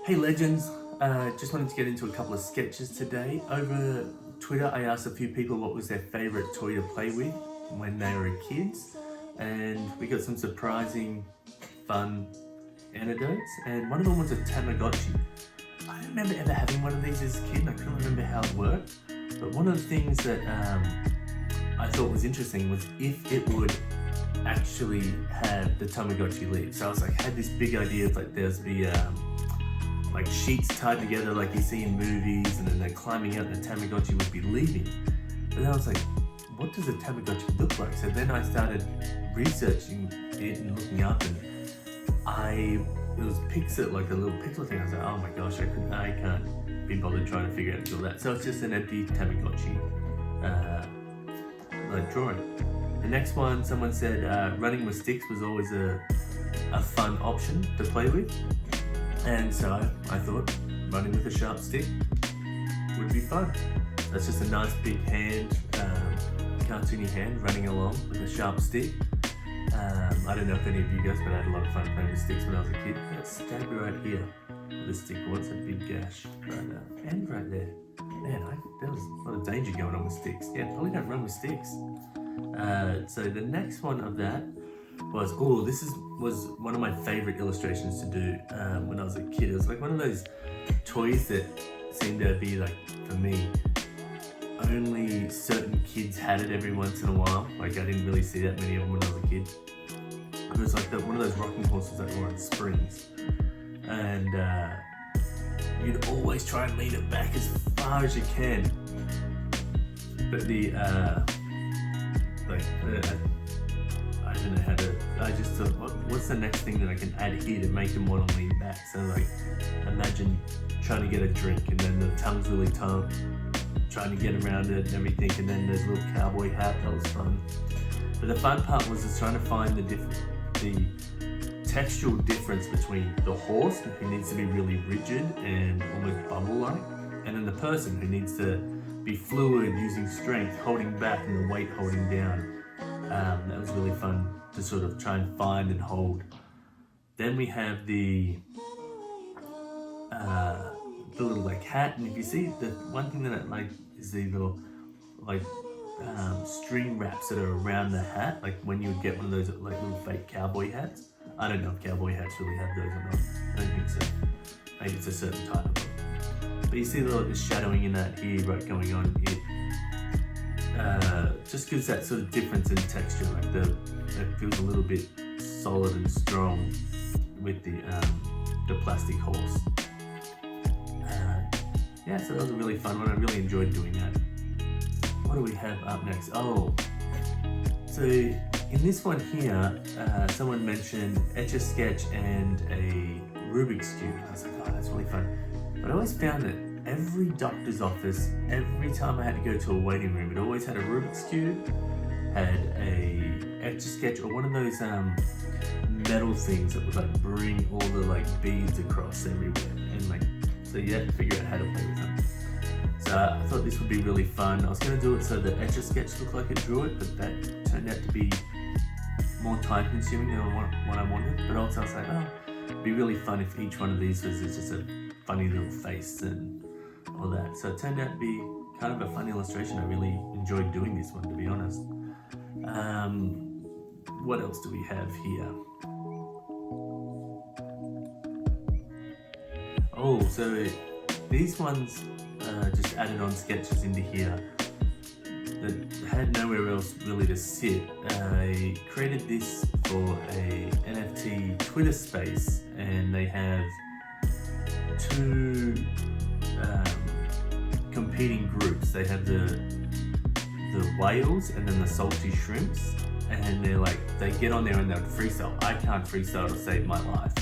Hey legends, just wanted to get into a couple of sketches today. Over Twitter, I asked a few people what was their favorite toy to play with when they were kids, and we got some surprising, fun anecdotes. And one of them was a Tamagotchi. I don't remember ever having one of these as a kid, and I couldn't remember how it worked. But one of the things that I thought was interesting was if it would actually have the Tamagotchi leave. So I was like, had this big idea of like there's the like sheets tied together like you see in movies, and then they're climbing out and the Tamagotchi would be leaving. But then I was like, what does a Tamagotchi look like? So then I started researching it and looking up, and it was pixel, like a little pixel thing. I was like, oh my gosh, I can't be bothered trying to figure out how to do all that. So it's just an empty Tamagotchi like drawing. The next one, someone said running with sticks was always a fun option to play with. And so I thought running with a sharp stick would be fun. That's just a nice big hand, cartoony hand running along with a sharp stick. I don't know if any of you guys, but I had a lot of fun playing with sticks when I was a kid. That stab right here with the stick. What's a big gash right now? And right there. Man, there was a lot of danger going on with sticks. Yeah, probably don't run with sticks. So the next one of that was, was one of my favorite illustrations to do when I was a kid. It was like one of those toys that seemed to be like, for me, only certain kids had it every once in a while. Like I didn't really see that many of them when I was a kid. It was like one of those rocking horses that were on springs. And you'd always try and lean it back as far as you can. But I don't know how to, I just thought, what's the next thing that I can add here to make them want to lean back? So like, imagine trying to get a drink and then the tongue's really tough, trying to get around it and everything, and then there's a little cowboy hat. That was fun. But the fun part was just trying to find the textual difference between the horse, who needs to be really rigid and almost bubble-like, and then the person who needs to be fluid, using strength, holding back, and the weight holding down. That was really fun to sort of try and find and hold. Then we have the little like hat, and if you see, the one thing that I like is the little like string wraps that are around the hat, like when you would get one of those like little fake cowboy hats. I don't know if cowboy hats really have those or not. I don't think so. Maybe it's a certain type of them. But you see the shadowing in that here, right, going on. It just gives that sort of difference in texture. Like it feels a little bit solid and strong with the plastic horse. Yeah, so that was a really fun one. I really enjoyed doing that. What do we have up next? Oh, so in this one here, someone mentioned Etch-a-Sketch and a Rubik's Cube. I was like, oh, that's really fun. But I always found that every doctor's office, every time I had to go to a waiting room, it always had a Rubik's Cube, had a Etch-a-Sketch, or one of those metal things that would like bring all the like beads across everywhere, and like, so you had to figure out how to play with them. So I thought this would be really fun. I was going to do it so the Etch-a-Sketch looked like it drew it, but that turned out to be more time consuming than what I wanted. But also I was like, oh, it'd be really fun if each one of these was just a funny little face and all that. So it turned out to be kind of a fun illustration. I really enjoyed doing this one, to be honest. What else do we have here? Oh, so these ones just added on sketches into here that had nowhere else really to sit. I created this for a NFT Twitter space, and they have two competing groups. They have the whales and then the salty shrimps, and they get on there and they'll freestyle. I can't freestyle to save my life.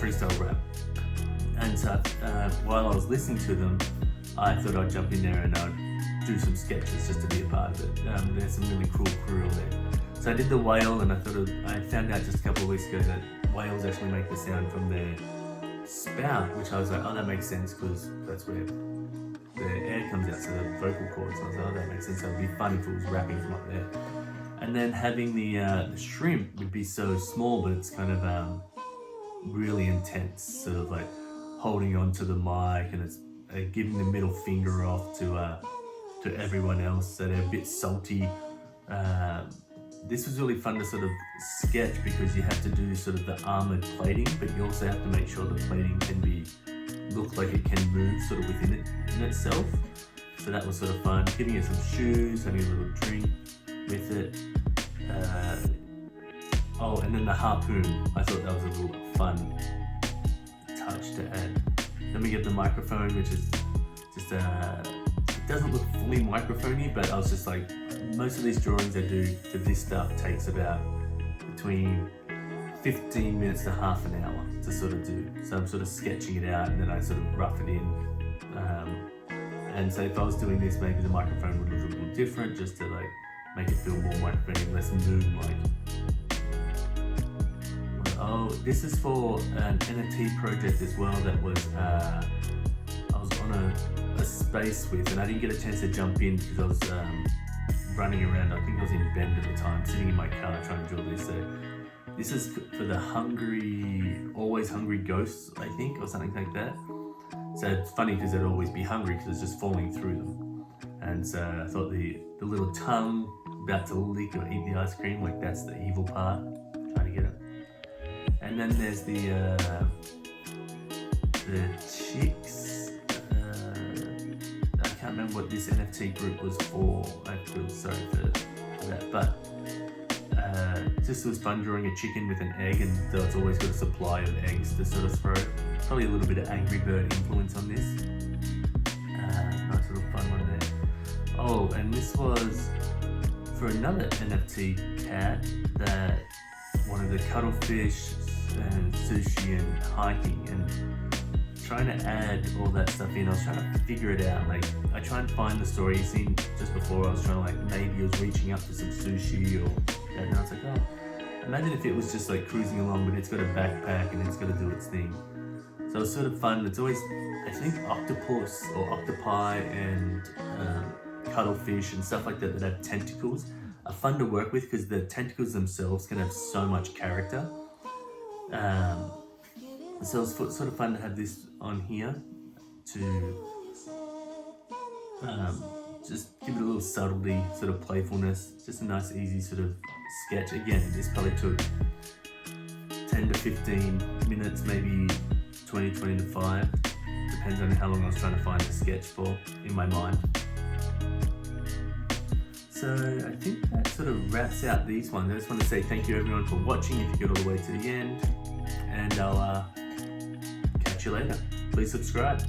Freestyle rap. And so while I was listening to them, I thought I'd jump in there and I'd do some sketches just to be a part of it. There's some really cool crew on there. So I did the whale, and I found out just a couple of weeks ago that whales actually make the sound from their spout, which I was like, oh, that makes sense, because that's where the air comes out, so the vocal cords. So I was like, oh, that makes sense. So it'd be fun if it was rapping from up there. And then having the shrimp would be so small, but it's kind of really intense, sort of like holding on to the mic, and it's giving the middle finger off to everyone else, so they're a bit salty. This was really fun to sort of sketch because you have to do sort of the armored plating, but you also have to make sure the plating can look like it can move sort of within it in itself. So that was sort of fun. Giving it some shoes, having a little drink with it. Oh, and then the harpoon. I thought that was a little fun touch to add. Then we get the microphone, which is just it doesn't look fully microphony, but I was just like, most of these drawings I do for this stuff takes about between 15 minutes to half an hour to sort of do. So I'm sort of sketching it out and then I sort of rough it in. And so if I was doing this, maybe the microphone would look a little different, just to like make it feel more microphony, less moon-like. Oh, this is for an NFT project as well that was I was on a space with, and I didn't get a chance to jump in because I was running around. I think I was in Bend at the time, sitting in my car trying to draw this. So this is for the Always Hungry Ghosts, I think, or something like that. So it's funny because they'd always be hungry because it's just falling through them. And so I thought the little tongue about to lick or eat the ice cream, like that's the evil part, trying to get it. And then there's the chicks. I can't remember what this NFT group was for. I feel sorry for that, but just was fun drawing a chicken with an egg, and so it's always got a supply of eggs to sort of throw. Probably a little bit of Angry Bird influence on this. Nice little fun one there. Oh, and this was for another NFT cat that wanted the cuttlefish and sushi and hiking, and trying to add all that stuff in. I was trying to figure it out. Like, I try and find the story. You seen just before, I was trying to like, maybe he was reaching up for some sushi or that, and I was like, oh, imagine if it was just like cruising along, but it's got a backpack and it's got to do its thing. So it's sort of fun. It's always, I think, octopus or octopi and cuttlefish and stuff like that that have tentacles are fun to work with because the tentacles themselves can have so much character. So it's sort of fun to have this on here to just give it a little subtlety, sort of playfulness, just a nice easy sort of sketch. Again, this probably took 10 to 15 minutes, maybe 20 to 5, depends on how long I was trying to find the sketch for in my mind. So I think that sort of wraps out these ones. I just want to say thank you everyone for watching if you got all the way to the end, and I'll catch you later. Please subscribe.